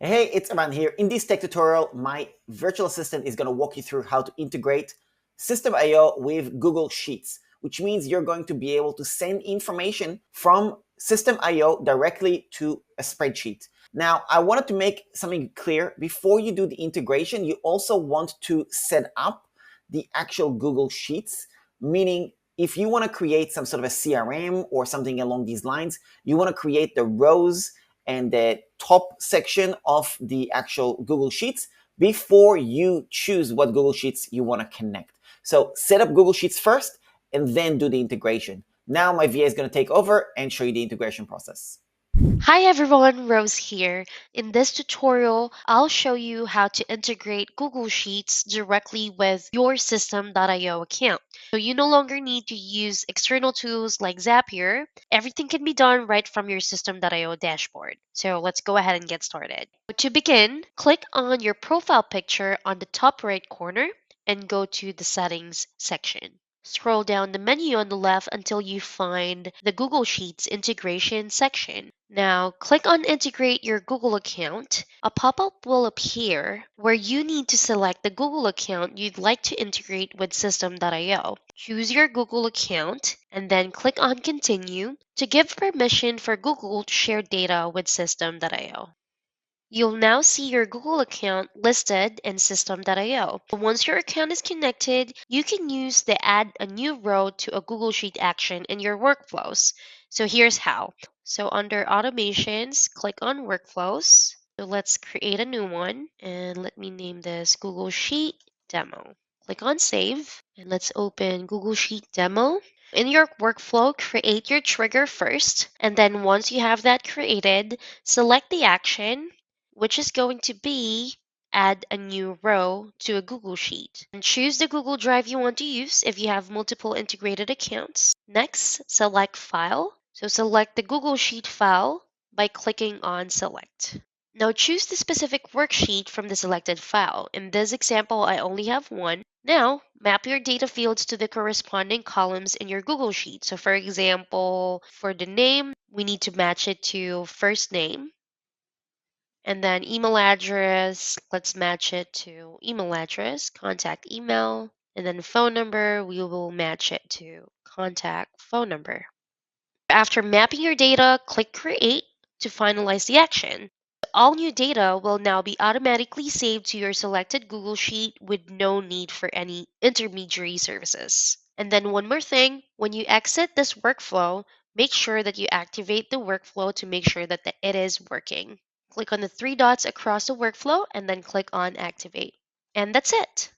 Hey, it's Aman here. In this tech tutorial, my virtual assistant is going to walk you through how to integrate System IO with Google Sheets, which means you're going to be able to send information from System IO directly to a spreadsheet. Now, I wanted to make something clear. Before you do the integration, you also want to set up the actual Google Sheets, meaning if you want to create some sort of a CRM or something along these lines, you want to create the rows and the top section of the actual Google Sheets before you choose what Google Sheets you want to connect. So set up Google Sheets first and then do the integration. Now my VA is going to take over and show you the integration process. Hi everyone, Rose here. In this tutorial, I'll show you how to integrate Google Sheets directly with your System.io account. So you no longer need to use external tools like Zapier. Everything can be done right from your System.io dashboard. So let's go ahead and get started. To begin, click on your profile picture on the top right corner and go to the Settings section. Scroll down the menu on the left until you find the Google Sheets integration section. Now, click on Integrate your Google account. A pop-up will appear where you need to select the Google account you'd like to integrate with System.io. Choose your Google account and then click on Continue to give permission for Google to share data with System.io. You'll now see your Google account listed in System.io. Once your account is connected, you can use the Add a New Row to a Google Sheet action in your workflows. So here's how. So under Automations, click on Workflows. So let's create a new one and let me name this Google Sheet Demo. Click on Save and let's open Google Sheet Demo. In your workflow, create your trigger first, and then once you have that created, select the action, which is going to be add a new row to a Google Sheet. And choose the Google Drive you want to use if you have multiple integrated accounts. Next, select File. So select the Google Sheet file by clicking on Select. Now choose the specific worksheet from the selected file. In this example, I only have one. Now, map your data fields to the corresponding columns in your Google Sheet. So for example, for the name, we need to match it to first name. And then email address, let's match it to email address, contact email. And then phone number, we will match it to contact phone number. After mapping your data, click Create to finalize the action. All new data will now be automatically saved to your selected Google Sheet with no need for any intermediary services. And then one more thing, when you exit this workflow, make sure that you activate the workflow to make sure that it is working. Click on the three dots across the workflow and then click on Activate. And that's it.